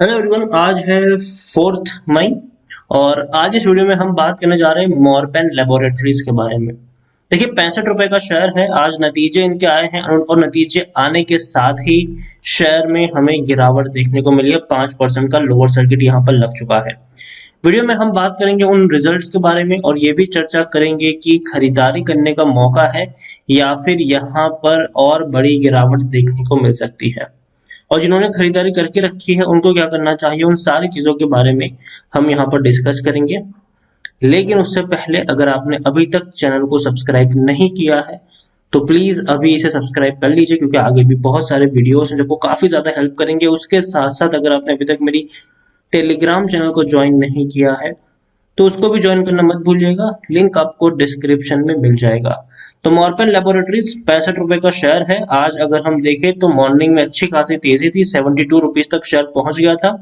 Hello everyone, आज है 4 मई और आज इस वीडियो में हम बात करने जा रहे हैं मॉर्पेन लेबोरेटरीज के बारे में। देखिए, 65 रुपए का शेयर है। आज नतीजे इनके आए हैं और नतीजे आने के साथ ही शेयर में हमें गिरावट देखने को मिली है। 5% का लोअर सर्किट यहाँ पर लग चुका है। वीडियो में हम बात करेंगे उन रिजल्ट्स के बारे में और ये भी चर्चा करेंगे कि खरीदारी करने का मौका है या फिर यहाँ पर और बड़ी गिरावट देखने को मिल सकती है, और जिन्होंने खरीदारी करके रखी है उनको क्या करना चाहिए। उन सारी चीजों के बारे में हम यहाँ पर डिस्कस करेंगे। लेकिन उससे पहले अगर आपने अभी तक चैनल को सब्सक्राइब नहीं किया है तो प्लीज अभी इसे सब्सक्राइब कर लीजिए, क्योंकि आगे भी बहुत सारे वीडियोस हैं जो आपको काफी ज्यादा हेल्प करेंगे। उसके साथ साथ अगर आपने अभी तक मेरी टेलीग्राम चैनल को ज्वाइन नहीं किया है तो उसको भी ज्वाइन करना मत भूलिएगा, लिंक आपको डिस्क्रिप्शन में मिल जाएगा। तो मॉर्पेन लेबोरेटरीज 65 रुपए का शेयर है। आज अगर हम देखें तो मॉर्निंग में अच्छी खासी तेजी थी, 72 रुपीज तक शेयर पहुंच गया था।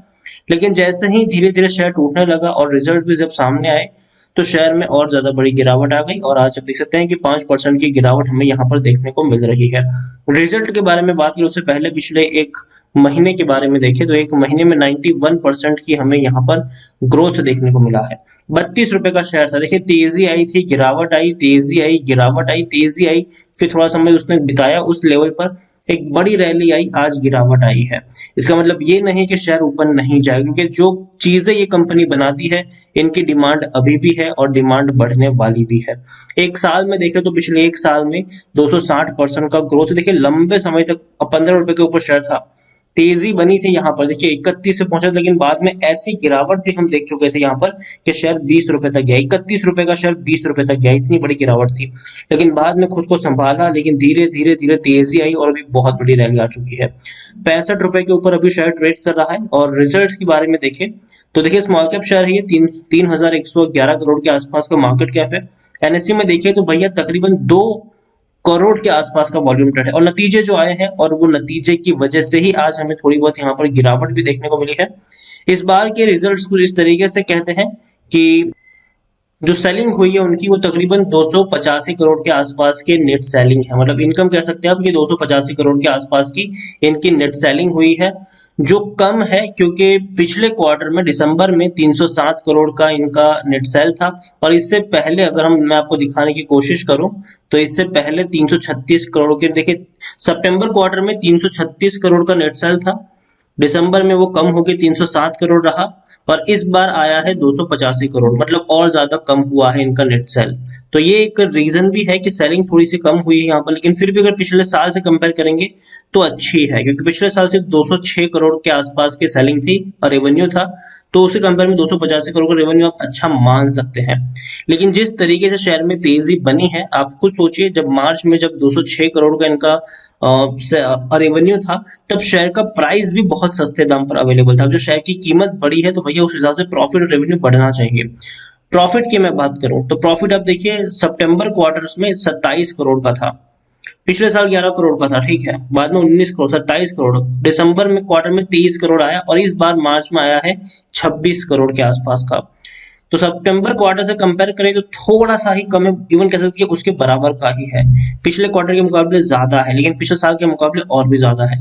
लेकिन जैसे ही धीरे धीरे शेयर टूटने लगा और रिजल्ट भी जब सामने आए तो शेयर में और ज्यादा बड़ी गिरावट आ गई, और आज आप देख सकते हैं कि 5% की गिरावट हमें यहाँ पर देखने को मिल रही है। रिजल्ट के बारे में बात करें उससे पहले पिछले एक महीने के बारे में देखें तो एक महीने में 91% की हमें यहाँ पर ग्रोथ देखने को मिला है। 32 रुपए का शेयर था। देखिए, तेजी आई थी, गिरावट आई, तेजी आई, गिरावट आई, तेजी आई, फिर थोड़ा समय उसने बिताया उस लेवल पर, एक बड़ी रैली आई, आज गिरावट आई है। इसका मतलब ये नहीं कि शेयर ऊपर नहीं जाए, क्योंकि जो चीजें ये कंपनी बनाती है इनकी डिमांड अभी भी है और डिमांड बढ़ने वाली भी है। एक साल में देखें तो पिछले एक साल में 260% का ग्रोथ। देखिए, लंबे समय तक 15 रुपए के ऊपर शेयर था, तेजी बनी थी यहाँ पर, देखिए 31 से पहुंचा, लेकिन बाद में ऐसी गिरावट भी हम देख चुके थे यहाँ पर कि शेयर 20 रुपए तक गया। 31 रुपए का शेयर 20 रुपए तक गया, इतनी बड़ी गिरावट थी। लेकिन बाद में खुद को संभाला, लेकिन धीरे धीरे धीरे तेजी आई और अभी बहुत बड़ी रैली आ चुकी है। 65 रुपए के ऊपर अभी शेयर ट्रेड कर रहा है। और रिजल्ट के बारे में देखें तो देखिए, स्मॉल कैप शेयर है, ये 3,111 करोड़ के आसपास का मार्केट कैप है। एनएससी में देखिए तो भैया तकरीबन 2 करोड़ के आसपास का वॉल्यूम ट्रेड है, और नतीजे जो आए हैं और वो नतीजे की वजह से ही आज हमें थोड़ी बहुत यहाँ पर गिरावट भी देखने को मिली है। इस बार के रिजल्ट्स कुछ इस तरीके से कहते हैं कि जो सेलिंग हुई है उनकी वो तकरीबन 285 करोड़ के आसपास के नेट सेलिंग है। मतलब इनकम कह सकते हैं आप कि 285 करोड़ के आसपास की इनकी नेट सेलिंग हुई है, जो कम है क्योंकि पिछले क्वार्टर में दिसंबर में 307 करोड़ का इनका नेट सेल था। और इससे पहले अगर मैं आपको दिखाने की कोशिश करूं तो इससे पहले 336 करोड़ के, देखिए सितंबर क्वार्टर में 336 करोड़ का नेट सेल था, दिसंबर में वो कम होकर 307 करोड़ रहा, और इस बार आया है 285 करोड़, मतलब और ज्यादा कम हुआ है इनका नेट सेल। तो ये एक रीजन भी है कि सेलिंग थोड़ी सी कम हुई है यहाँ पर। लेकिन फिर भी अगर पिछले साल से कंपेयर करेंगे तो अच्छी है, क्योंकि पिछले साल से 206 करोड़ के आसपास की सेलिंग थी और रेवेन्यू था, तो उसे कंपेयर में 285 करोड़ का रेवेन्यू आप अच्छा मान सकते हैं। लेकिन जिस तरीके से शेयर में तेजी बनी है, आप खुद सोचिए, जब मार्च में जब 206 करोड़ का इनका रेवेन्यू था तब शेयर का प्राइस भी बहुत सस्ते दाम पर अवेलेबल था। अब जो शेयर की कीमत बढ़ी है तो भैया उस हिसाब से प्रॉफिट और रेवेन्यू बढ़ना चाहिए। प्रॉफिट की मैं बात करूं तो प्रॉफिट आप देखिए, सितंबर क्वार्टर में 27 करोड़ का था, पिछले साल 11 करोड़ का था, ठीक है, बाद में 19 करोड़, 27 करोड़, दिसंबर में क्वार्टर में 23 करोड़ आया, और इस बार मार्च में आया है 26 करोड़ के आसपास का। तो सितंबर क्वार्टर से कंपेयर करें तो थोड़ा सा ही कम है, इवन कह सकते हैं उसके बराबर का ही है। पिछले क्वार्टर के मुकाबले ज्यादा है, लेकिन पिछले साल के मुकाबले और भी ज्यादा है।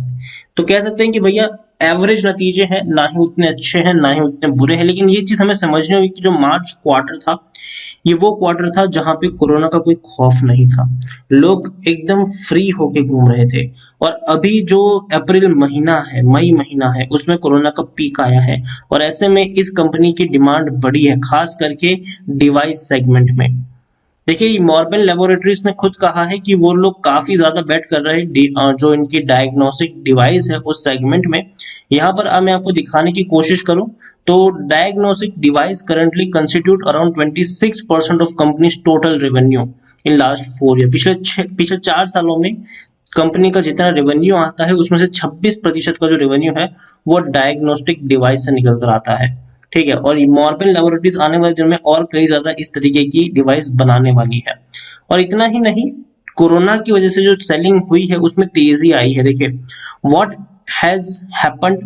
तो कह सकते हैं कि भैया एवरेज नतीजे हैं, ना ही उतने अच्छे हैं ना ही उतने बुरे हैं। लेकिन ये चीज हमें समझनी होगी कि जो मार्च क्वार्टर था ये वो क्वार्टर था जहां पे कोरोना का कोई खौफ नहीं था, लोग एकदम फ्री होके घूम रहे थे। और अभी जो अप्रैल महीना है, मई महीना है, उसमें कोरोना का पीक आया है, और ऐसे में इस कंपनी की डिमांड बढ़ी है, खास करके डिवाइस सेगमेंट में। देखिए, मॉर्बन लेबोरेटरीज ने खुद कहा है कि वो लोग काफी ज्यादा बेट कर रहे हैं जो इनकी डायग्नोस्टिक डिवाइस है उस सेगमेंट में। यहाँ पर मैं आपको दिखाने की कोशिश करूं तो diagnostic device currently constitute around 26% of companies total revenue in last 4 year. पिछले 4 सालों में कंपनी का जितना रेवेन्यू आता है उसमें से 26% का जो रेवेन्यू है वो डायग्नोस्टिक डिवाइस से निकल कर आता है, ठीक है। और मॉर्बन लेबोरेटरीज आने वाले दिनों में और कई ज्यादा इस तरीके की डिवाइस बनाने वाली है। और इतना ही नहीं, कोरोना की वजह से जो सेलिंग हुई है उसमें तेजी आई है। देखिए, what has happened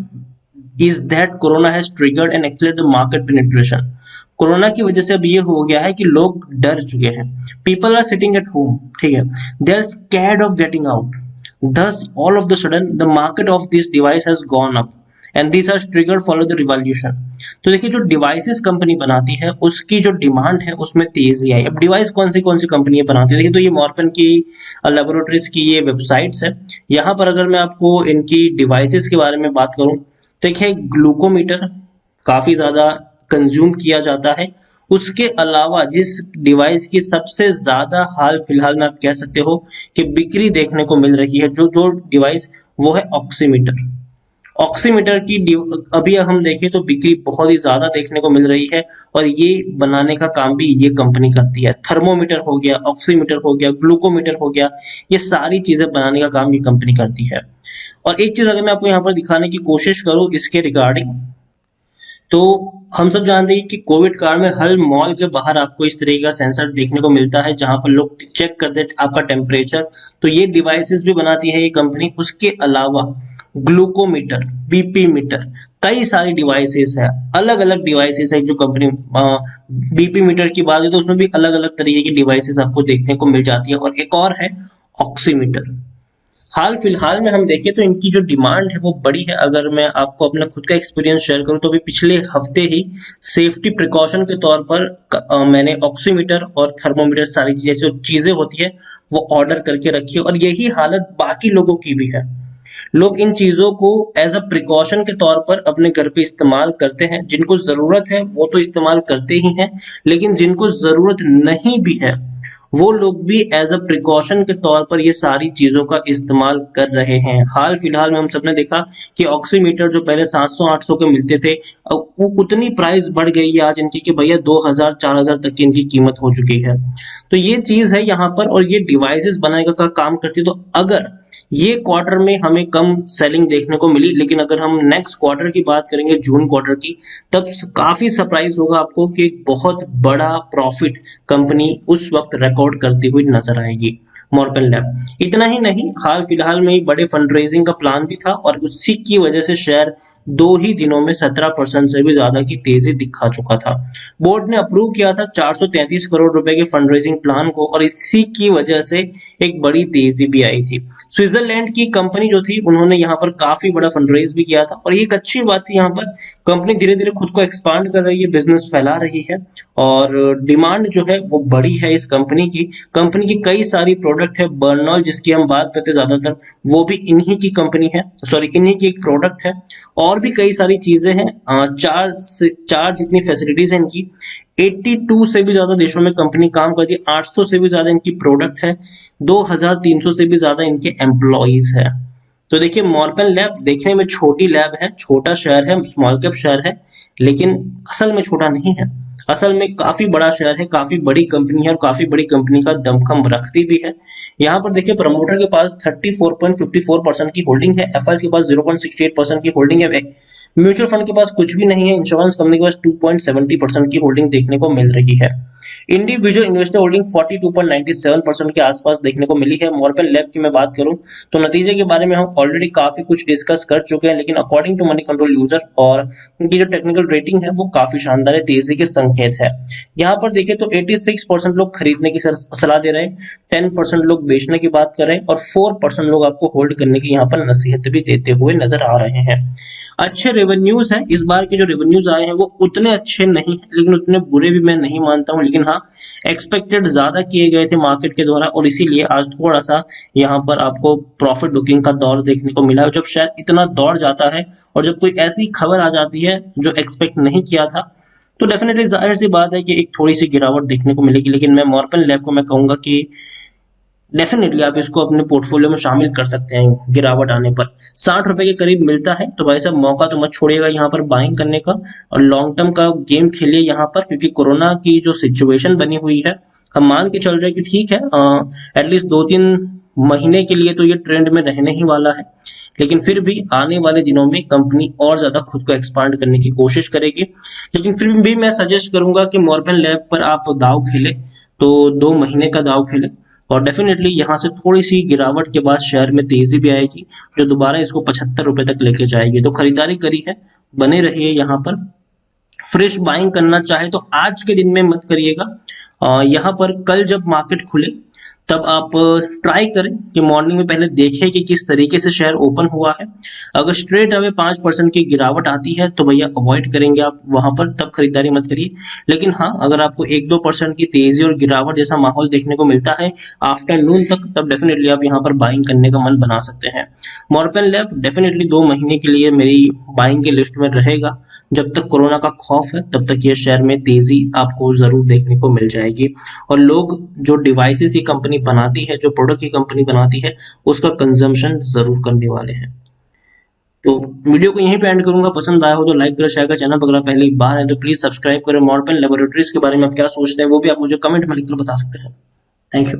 is that corona has triggered and accelerated the market penetration. Corona की वजह से अब ये हो गया है कि लोग डर चुके हैं, people are sitting at home, ठीक है, they are scared of getting out, thus all of the sudden the market of this device has gone up and this are triggered follow the revolution. तो देखिए जो devices company बनाती है उसकी जो demand है उसमें तेजी आई। अब डिवाइस कौन सी कंपनी बनाती है, देखिए तो ये मॉर्पन की लेबोरेटरीज की ये वेबसाइट्स है। यहाँ पर अगर मैं आपको इनकी डिवाइसेस के बारे में बात करूं, देखिए ग्लूकोमीटर काफी ज्यादा कंज्यूम किया जाता है। उसके अलावा जिस डिवाइस की सबसे ज्यादा हाल फिलहाल में आप कह सकते हो कि बिक्री देखने को मिल रही है, जो जो डिवाइस, वो है ऑक्सीमीटर। ऑक्सीमीटर की अभी हम देखें तो बिक्री बहुत ही ज्यादा देखने को मिल रही है, और ये बनाने का काम भी ये कंपनी करती है। थर्मोमीटर हो गया, ऑक्सीमीटर हो गया, ग्लूकोमीटर हो गया, ये सारी चीजें बनाने का काम ये कंपनी करती है। और एक चीज अगर मैं आपको यहाँ पर दिखाने की कोशिश करूँ इसके रिगार्डिंग, तो हम सब जानते हैं कि कोविड काल में हर मॉल के बाहर आपको इस तरीके का सेंसर देखने को मिलता है जहां पर लोग चेक करते हैं आपका टेम्परेचर। तो ये डिवाइसेस भी बनाती है ये कंपनी। उसके अलावा ग्लूकोमीटर, बीपी मीटर, कई सारी डिवाइसेस है, अलग अलग डिवाइसेस है जो कंपनी। बीपी मीटर की बात है तो उसमें भी अलग अलग तरीके की डिवाइसेस आपको देखने को मिल जाती है। और एक और है ऑक्सीमीटर। हाल फिलहाल में हम देखें तो इनकी जो डिमांड है वो बड़ी है। अगर मैं आपको अपना खुद का एक्सपीरियंस शेयर करूं तो अभी पिछले हफ्ते ही सेफ्टी प्रिकॉशन के तौर पर मैंने ऑक्सीमीटर और थर्मोमीटर सारी जैसी जो चीजें होती है वो ऑर्डर करके रखी है, और यही हालत बाकी लोगों की भी है। लोग इन चीजों को एज अ प्रिकॉशन के तौर पर अपने घर पे इस्तेमाल करते हैं। जिनको जरूरत है वो तो इस्तेमाल करते ही हैं, लेकिन जिनको जरूरत नहीं भी है वो लोग भी एज अ प्रिकॉशन के तौर पर ये सारी चीजों का इस्तेमाल कर रहे हैं। हाल फिलहाल में हम सबने देखा कि ऑक्सीमीटर जो पहले 700-800 के मिलते थे, उतनी प्राइस बढ़ गई है आज इनकी कि भैया 2000-4000 तक की इनकी कीमत हो चुकी है। तो ये चीज है यहाँ पर, और ये डिवाइसेस बनाने का काम करती है। तो अगर ये क्वार्टर में हमें कम सेलिंग देखने को मिली, लेकिन अगर हम नेक्स्ट क्वार्टर की बात करेंगे, जून क्वार्टर की, तब काफी सरप्राइज होगा आपको कि एक बहुत बड़ा प्रॉफिट कंपनी उस वक्त रिकॉर्ड करती हुई नजर आएगी मॉर्पन लैब। इतना ही नहीं, हाल फिलहाल में ही बड़े फंड रेजिंग का प्लान भी था, और उसी की वजह से शेयर 2 ही दिनों में 17% से भी ज्यादा की तेजी दिखा चुका था। बोर्ड ने अप्रूव किया था 433 करोड़ रुपए के फंड रेजिंग प्लान को, और इसी की वजह से एक बड़ी तेजी भी आई थी। स्विट्जरलैंड की कंपनी जो थी उन्होंने यहाँ पर काफी बड़ा फंड रेज भी किया था, और ये एक अच्छी बात थी। यहाँ पर कंपनी धीरे धीरे खुद को एक्सपांड कर रही है, बिजनेस फैला रही है, और डिमांड जो है वो बड़ी है इस कंपनी की। कंपनी की कई सारी प्रोडक्ट है। बर्नॉल जिसकी हम बात करते हैं ज्यादातर, वो भी इन्हीं की कंपनी है, सॉरी इन्हीं की एक प्रोडक्ट है। और भी कई सारी चीजें हैं। चार जितनी फैसिलिटीज है इनकी, 82 से भी ज्यादा देशों में कंपनी काम करती है, 800 से भी ज्यादा इनकी प्रोडक्ट है, 2300 से भी ज्यादा इनके एम्प्लॉइज है। तो देखिए मॉर्पन लैब देखने में छोटी लैब है, छोटा शेयर है, स्मॉल कैप शेयर है, लेकिन असल में छोटा नहीं है। असल में काफी बड़ा शेयर है, काफी बड़ी कंपनी है, और काफी बड़ी कंपनी का दमखम रखती भी है। यहाँ पर देखिए प्रमोटर के पास 34.54% की होल्डिंग है, एफएल के पास 0.68% की होल्डिंग है, म्यूचुअल फंड के पास कुछ भी नहीं है, इंश्योरेंस कंपनी के पास 2.70% की होल्डिंग देखने को मिल रही है। इंडिविजुअल इन्वेस्टर होल्डिंग 42.97% के आसपास देखने को मिली है। मॉर्पन लैब की मैं बात करूं तो नतीजे के बारे में हम ऑलरेडी काफी कुछ डिस्कस कर चुके हैं, लेकिन according to money control user और उनकी जो टेक्निकल रेटिंग है वो काफी शानदार है, तेजी के संकेत है। यहाँ पर देखिए तो 86% लोग खरीदने की सलाह दे रहे हैं, 10% लोग बेचने की बात कर रहे हैं, और 4% लोग आपको होल्ड करने की यहाँ पर नसीहत भी देते हुए नजर आ रहे हैं। अच्छे रेवेन्यूज है, इस बार के जो रेवेन्यूज आए हैं वो उतने अच्छे नहीं है, लेकिन उतने बुरे भी मैं नहीं मानता हूं, लेकिन हाँ एक्सपेक्टेड ज्यादा किए गए थे मार्केट के द्वारा, और इसीलिए आज थोड़ा सा यहाँ पर आपको प्रॉफिट बुकिंग का दौर देखने को मिला। जब शेयर इतना दौड़ जाता है और जब कोई ऐसी खबर आ जाती है जो एक्सपेक्ट नहीं किया था, तो डेफिनेटली जाहिर सी बात है कि एक थोड़ी सी गिरावट देखने को मिलेगी। लेकिन मैं मॉर्पन लैब को मैं कहूंगा कि डेफिनेटली आप इसको अपने पोर्टफोलियो में शामिल कर सकते हैं। गिरावट आने पर 60 रुपए के करीब मिलता है, तो भाई साहब मौका तो मत छोड़िएगा यहाँ पर बाइंग करने का, और लॉन्ग टर्म का गेम खेलिए यहाँ पर, क्योंकि कोरोना की जो सिचुएशन बनी हुई है, हम मान के चल रहे हैं कि ठीक है एटलीस्ट 2-3 महीने के लिए तो ये ट्रेंड में रहने ही वाला है, लेकिन फिर भी आने वाले दिनों में कंपनी और ज्यादा खुद को एक्सपांड करने की कोशिश करेगी। लेकिन फिर भी मैं सजेस्ट करूंगा कि मॉर्पन लैब पर आप दाव खेले तो 2 महीने का दाव खेले, और डेफिनेटली यहाँ से थोड़ी सी गिरावट के बाद शेयर में तेजी भी आएगी, जो दोबारा इसको 75 रुपए तक लेके जाएगी। तो खरीदारी करी है, बने रहिए यहाँ पर। फ्रेश बाइंग करना चाहे तो आज के दिन में मत करिएगा, यहाँ पर कल जब मार्केट खुले तब आप ट्राई करें कि मॉर्निंग में पहले देखें कि किस तरीके से शेयर ओपन हुआ है। अगर स्ट्रेट अवे 5% की गिरावट आती है तो भैया अवॉइड करेंगे आप वहां पर, तब खरीदारी मत करिए। लेकिन हाँ, अगर आपको 1-2% की तेजी और गिरावट जैसा माहौल देखने को मिलता है आफ्टरनून तक, तब डेफिनेटली आप यहाँ पर बाइंग करने का मन बना सकते हैं। मॉर्पेन लैब डेफिनेटली 2 महीने के लिए मेरी बाइंग की लिस्ट में रहेगा। जब तक कोरोना का खौफ है तब तक ये शेयर में तेजी आपको जरूर देखने को मिल जाएगी। और लोग जो डिवाइसेस की कंपनी बनाती है, जो प्रोडक्ट की कंपनी बनाती है, उसका कंजम्पशन जरूर करने वाले हैं। तो वीडियो को यहीं पे एंड करूंगा। पसंद आया हो तो लाइक करें, शेयर करें। चैनल पर अगर आप पहली बार है तो प्लीज सब्सक्राइब करें। मॉर्पेन लेबोरेटरीज के बारे में आप क्या सोचते हैं वो भी आप मुझे कमेंट में लिखकर बता सकते हैं। Thank you.